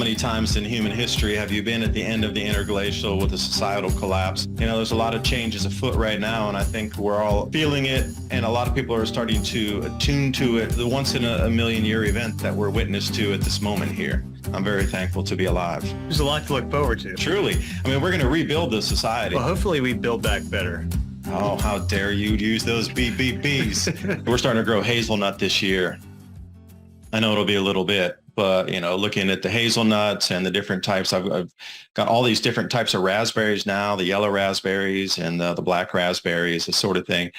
many times in human history have you been at the end of the interglacial with a societal collapse? There's a lot of changes afoot right now, and I think we're all feeling it, and a lot of people are starting to attune to it, the once in a million year event that we're witness to at this moment here. I'm very thankful to be alive. There's a lot to look forward to. Truly. We're going to rebuild this society. Well, hopefully we build back better. Oh, how dare you use those bees. We're starting to grow hazelnut this year. I know it'll be a little bit, but, looking at the hazelnuts and the different types, I've got all these different types of raspberries now, the yellow raspberries and the black raspberries, this sort of thing.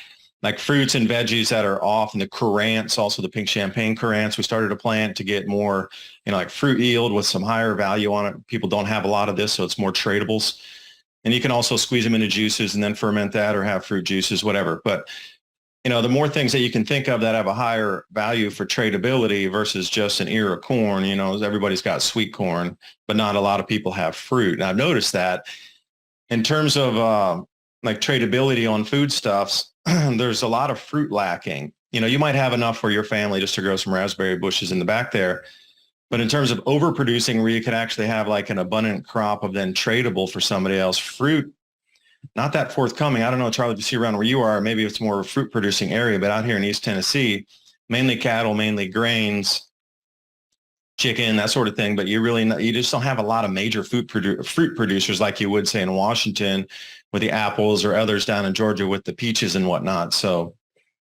Like fruits and veggies that are off, and the currants, also the pink champagne currants, we started to plant to get more, like fruit yield with some higher value on it. People don't have a lot of this, so it's more tradables. And you can also squeeze them into juices and then ferment that or have fruit juices, whatever. But, the more things that you can think of that have a higher value for tradability versus just an ear of corn, everybody's got sweet corn, but not a lot of people have fruit. And I've noticed that in terms of like tradability on foodstuffs, there's a lot of fruit lacking. You might have enough for your family just to grow some raspberry bushes in the back there. But in terms of overproducing, where you could actually have like an abundant crop of then tradable for somebody else, fruit, not that forthcoming. I don't know, Charlie, if you see around where you are, maybe it's more of a fruit producing area, but out here in East Tennessee, mainly cattle, mainly grains, chicken, that sort of thing. But you just don't have a lot of major fruit producers like you would say in Washington with the apples, or others down in Georgia with the peaches and whatnot. So,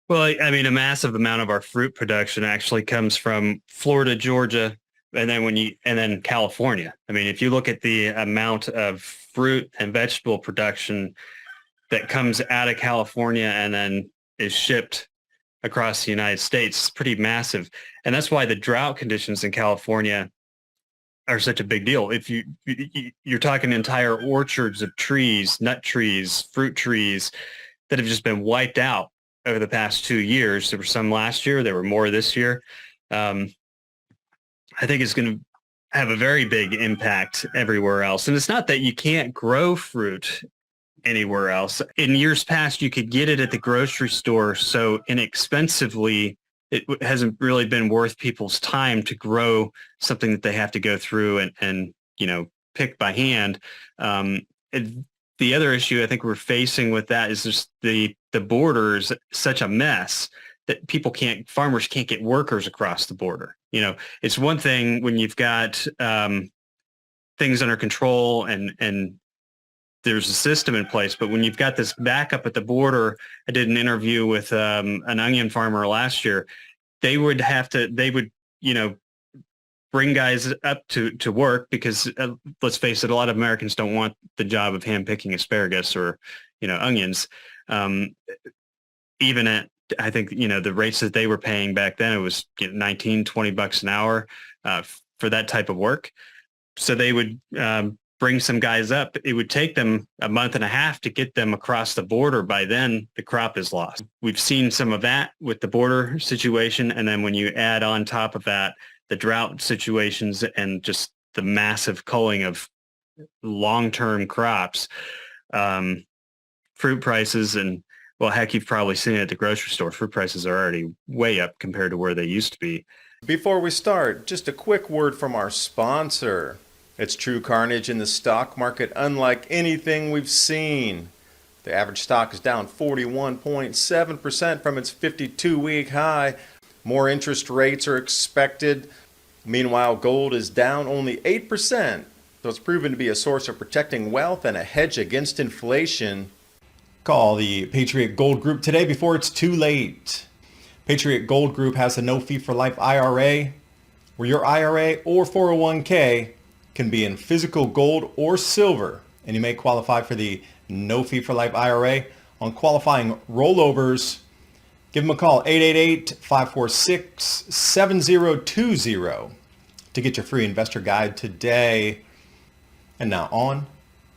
well, a massive amount of our fruit production actually comes from Florida, Georgia, and then California. If you look at the amount of fruit and vegetable production that comes out of California and then is shipped across the United States, it's pretty massive. And that's why the drought conditions in California are such a big deal. If you're talking entire orchards of trees, nut trees, fruit trees that have just been wiped out over the past 2 years. There were some last year. There were more this year. I think it's going to have a very big impact everywhere else. And it's not that you can't grow fruit anywhere else. In years past, you could get it at the grocery store so inexpensively, it hasn't really been worth people's time to grow something that they have to go through and pick by hand. The other issue I think we're facing with that is just the border is such a mess that farmers can't get workers across the border. It's one thing when you've got things under control and there's a system in place, but when you've got this backup at the border, I did an interview with an onion farmer last year. They would bring guys up to work because let's face it, a lot of Americans don't want the job of hand picking asparagus or, onions. Even at, I think, the rates that they were paying back then, it was $19-20 an hour for that type of work. So they would bring some guys up. It would take them a month and a half to get them across the border. By then, the crop is lost. We've seen some of that with the border situation. And then when you add on top of that, the drought situations and just the massive culling of long-term crops, fruit prices, and well, heck, you've probably seen it at the grocery store. Fruit prices are already way up compared to where they used to be. Before we start, just a quick word from our sponsor. It's true carnage in the stock market, unlike anything we've seen. The average stock is down 41.7% from its 52-week high. More interest rates are expected. Meanwhile, gold is down only 8%, so it's proven to be a source of protecting wealth and a hedge against inflation. Call the Patriot Gold Group today before it's too late. Patriot Gold Group has a no fee for life IRA, where your IRA or 401k can be in physical gold or silver, and you may qualify for the no fee for life IRA on qualifying rollovers. Give them a call, 888-546-7020 to get your free investor guide today. And now on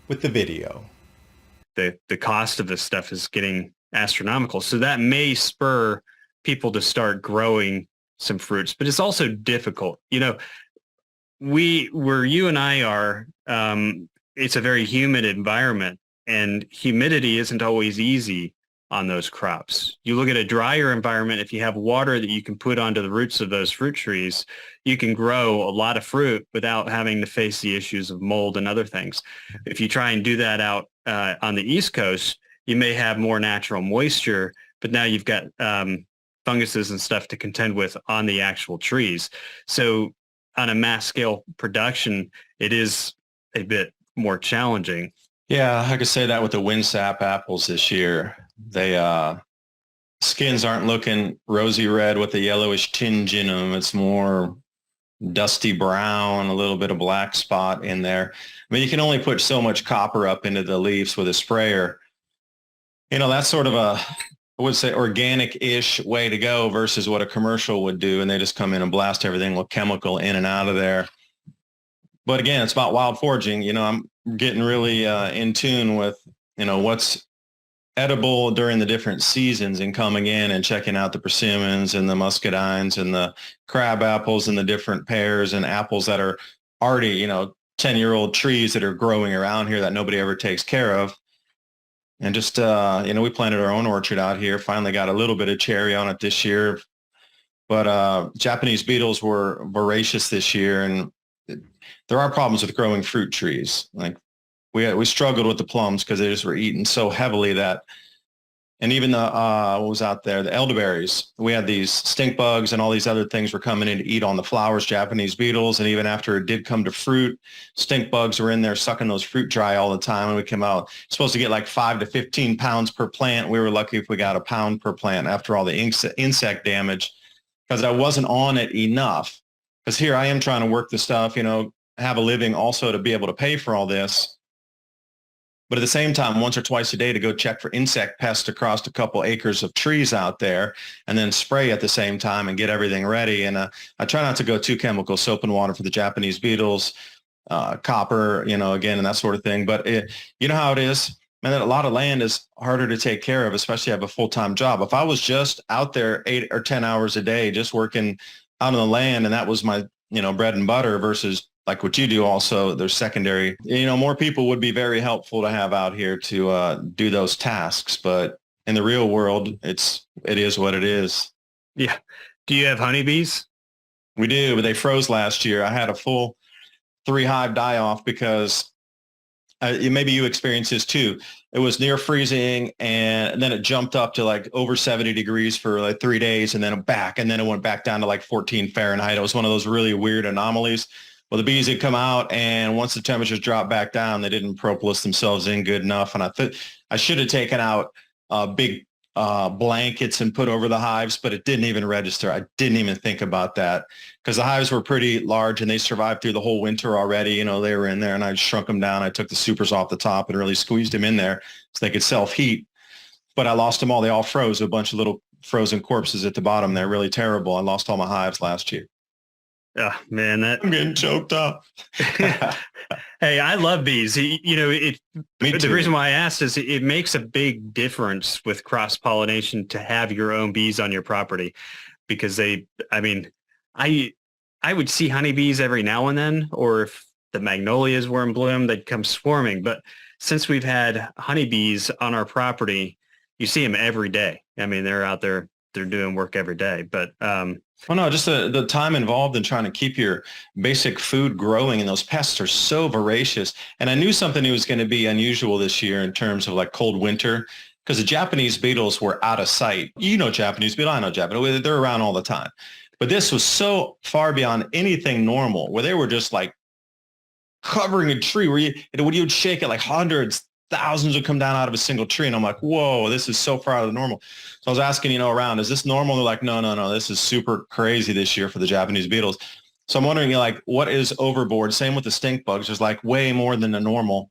with the video. The cost of this stuff is getting astronomical. So that may spur people to start growing some fruits, but it's also difficult. Where you and I are, it's a very humid environment, and humidity isn't always easy on those crops. You look at a drier environment, if you have water that you can put onto the roots of those fruit trees, you can grow a lot of fruit without having to face the issues of mold and other things. If you try and do that out on the East Coast, you may have more natural moisture, but now you've got funguses and stuff to contend with on the actual trees. So on a mass scale production, it is a bit more challenging. Yeah, I could say that with the windsap apples this year. They skins aren't looking rosy red with a yellowish tinge in them. It's more dusty brown, a little bit of black spot in there. I mean, you can only put so much copper up into the leaves with a sprayer. That's sort of I would say organic-ish way to go versus what a commercial would do. And they just come in and blast everything with chemical in and out of there. But again, it's about wild foraging. I'm getting really in tune with, what's edible during the different seasons and coming in and checking out the persimmons and the muscadines and the crab apples and the different pears and apples that are already, 10-year-old trees that are growing around here that nobody ever takes care of. And just, we planted our own orchard out here, finally got a little bit of cherry on it this year. But Japanese beetles were voracious this year, and there are problems with growing fruit trees. Like we struggled with the plums because they just were eaten so heavily that, and even the, what was out there, the elderberries, we had these stink bugs and all these other things were coming in to eat on the flowers, Japanese beetles. And even after it did come to fruit, stink bugs were in there sucking those fruit dry all the time. And we came out supposed to get like 5 to 15 pounds per plant. We were lucky if we got a pound per plant after all the insect damage, because I wasn't on it enough. Because here I am trying to work the stuff, have a living also to be able to pay for all this. But at the same time, once or twice a day to go check for insect pests across a couple acres of trees out there, and then spray at the same time and get everything ready. And I try not to go too chemical, soap and water for the Japanese beetles, copper, again, and that sort of thing. But you know how it is, man, a lot of land is harder to take care of, especially if I have a full-time job. If I was just out there 8 or 10 hours a day, just working out on the land, and that was my, bread and butter versus like what you do also, there's secondary, more people would be very helpful to have out here to do those tasks. But in the real world, it is what it is. Yeah. Do you have honeybees? We do, but they froze last year. I had a full 3-hive die off because maybe you experienced this too. It was near freezing, and then it jumped up to like over 70 degrees for like 3 days, and then it went back down to like 14 Fahrenheit. It was one of those really weird anomalies. Well, the bees had come out, and once the temperatures dropped back down, they didn't propolis themselves in good enough. And I should have taken out big blankets and put over the hives, but it didn't even register. I didn't even think about that because the hives were pretty large and they survived through the whole winter already. They were in there, and I shrunk them down. I took the supers off the top and really squeezed them in there so they could self-heat. But I lost them all. They all froze, a bunch of little frozen corpses at the bottom. They're really terrible. I lost all my hives last year. Oh, man, I'm getting choked up. Hey, I love bees. The reason why I asked is it makes a big difference with cross-pollination to have your own bees on your property, because I would see honeybees every now and then, or if the magnolias were in bloom, they'd come swarming. But since we've had honeybees on our property, you see them every day. I mean, they're out there, they're doing work every day. But well, no, just the time involved in trying to keep your basic food growing, and those pests are so voracious. And I knew something was going to be unusual this year in terms of like cold winter, because the Japanese beetles were out of sight. Japanese beetle, I know Japanese, they're around all the time. But this was so far beyond anything normal, where they were just like covering a tree when you would shake it, like hundreds, thousands would come down out of a single tree. And I'm like, whoa, this is so far out of the normal. So I was asking, around, is this normal? And they're like, no, this is super crazy this year for the Japanese beetles. So I'm wondering, what is overboard? Same with the stink bugs. There's like way more than the normal.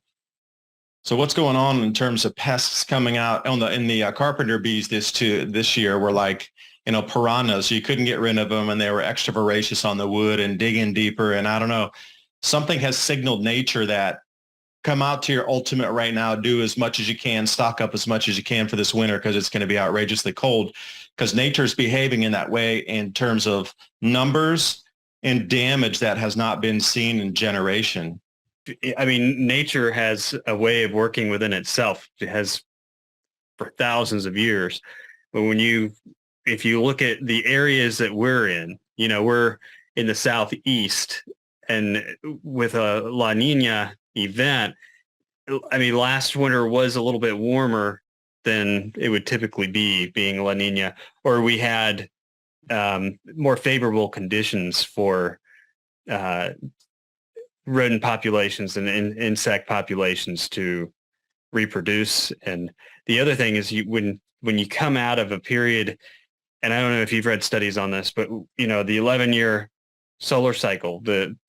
So what's going on in terms of pests coming out in the carpenter bees this year were like, piranhas. You couldn't get rid of them, and they were extra voracious on the wood and digging deeper. And I don't know, something has signaled nature that come out to your ultimate right now, do as much as you can, stock up as much as you can for this winter, because it's going to be outrageously cold, because nature's behaving in that way in terms of numbers and damage that has not been seen in generation. I mean, nature has a way of working within itself. It has for thousands of years. But if you look at the areas that we're in, we're in the southeast, and with a La Nina event, I mean, last winter was a little bit warmer than it would typically be, being La Nina, or we had more favorable conditions for rodent populations and insect populations to reproduce. And the other thing is, when you come out of a period, and I don't know if you've read studies on this, but the 11-year solar cycle,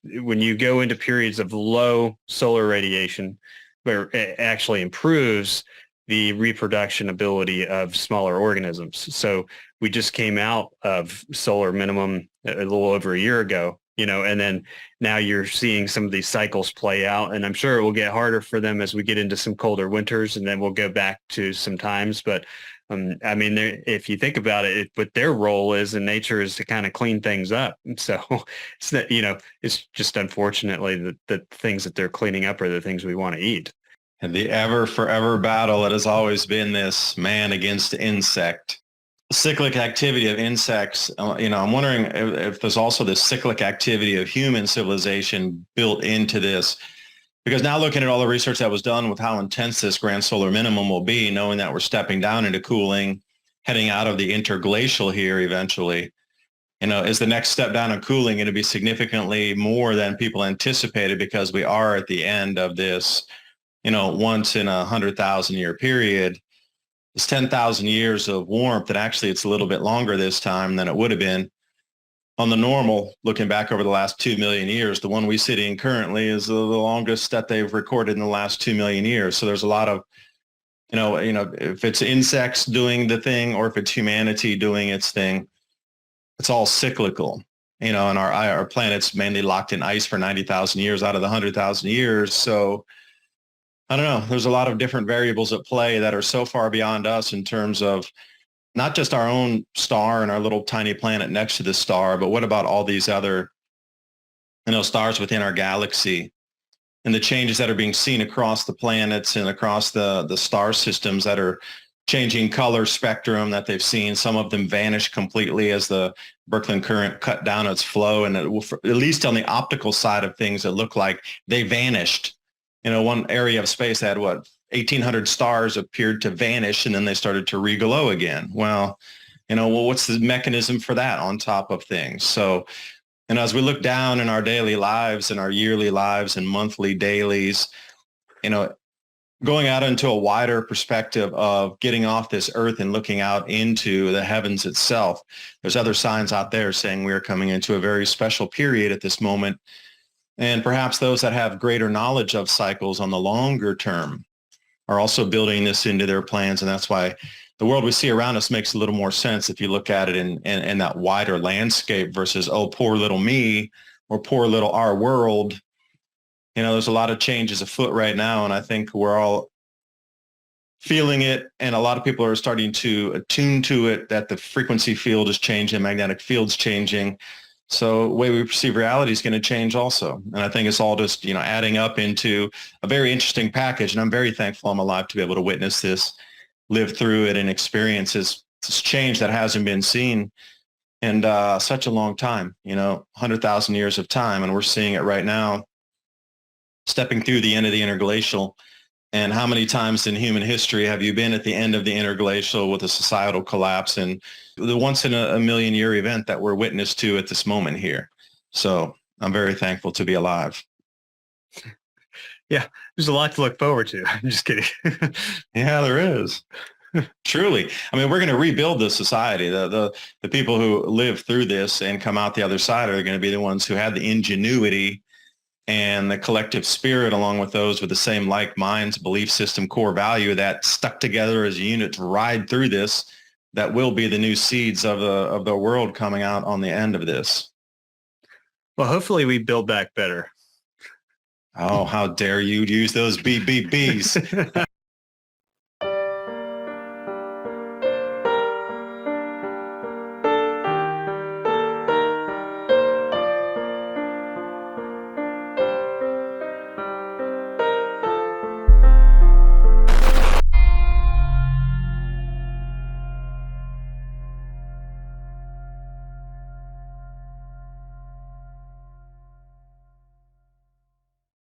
when you go into periods of low solar radiation, where it actually improves the reproduction ability of smaller organisms. So we just came out of solar minimum a little over a year ago, and then now you're seeing some of these cycles play out, and I'm sure it will get harder for them as we get into some colder winters, and then we'll go back to some times. But I mean, if you think about it, what their role is in nature is to kind of clean things up. So it's that, it's just unfortunately that the things that they're cleaning up are the things we want to eat. And the ever forever battle, it has always been this man against insect. Cyclic activity of insects, I'm wondering if there's also this cyclic activity of human civilization built into this. Because now looking at all the research that was done with how intense this grand solar minimum will be, knowing that we're stepping down into cooling, heading out of the interglacial here eventually, is the next step down in cooling going to be significantly more than people anticipated, because we are at the end of this, once in 100,000 year period. It's 10,000 years of warmth, and actually it's a little bit longer this time than it would have been. On the normal, looking back over the last 2 million years, the one we sit in currently is the longest that they've recorded in the last 2 million years. So there's a lot of, if it's insects doing the thing or if it's humanity doing its thing, it's all cyclical, and our planet's mainly locked in ice for 90,000 years out of the 100,000 years. So I don't know, there's a lot of different variables at play that are so far beyond us in terms of not just our own star and our little tiny planet next to the star, but what about all these other, stars within our galaxy, and the changes that are being seen across the planets and across the star systems that are changing color spectrum that they've seen. Some of them vanish completely as the Birkeland current cut down its flow. And at least on the optical side of things, it looked like they vanished. One area of space had 1,800 stars appeared to vanish, and then they started to reglow again. Well, what's the mechanism for that on top of things? So, as we look down in our daily lives and our yearly lives and monthly dailies, going out into a wider perspective of getting off this earth and looking out into the heavens itself, there's other signs out there saying we are coming into a very special period at this moment. And perhaps those that have greater knowledge of cycles on the longer term are also building this into their plans. And that's why the world we see around us makes a little more sense if you look at it in that wider landscape versus, oh, poor little me or poor little our world. There's a lot of changes afoot right now, and I think we're all feeling it. And a lot of people are starting to attune to it, that the frequency field is changing, magnetic field's changing. So the way we perceive reality is going to change also. And I think it's all just, adding up into a very interesting package. And I'm very thankful I'm alive to be able to witness this, live through it, and experience this change that hasn't been seen in such a long time, 100,000 years of time. And we're seeing it right now, stepping through the end of the interglacial. And how many times in human history have you been at the end of the interglacial with a societal collapse and the once in a million year event that we're witness to at this moment here? So I'm very thankful to be alive. Yeah, there's a lot to look forward to. I'm just kidding. Yeah, there is. Truly. I mean, we're going to rebuild the society. The people who live through this and come out the other side are going to be the ones who had the ingenuity and the collective spirit, along with those with the same like minds, belief system, core value, that stuck together as a unit to ride through this, that will be the new seeds of the world coming out on the end of this. Well, hopefully we build back better. Oh, how dare you use those BBBs.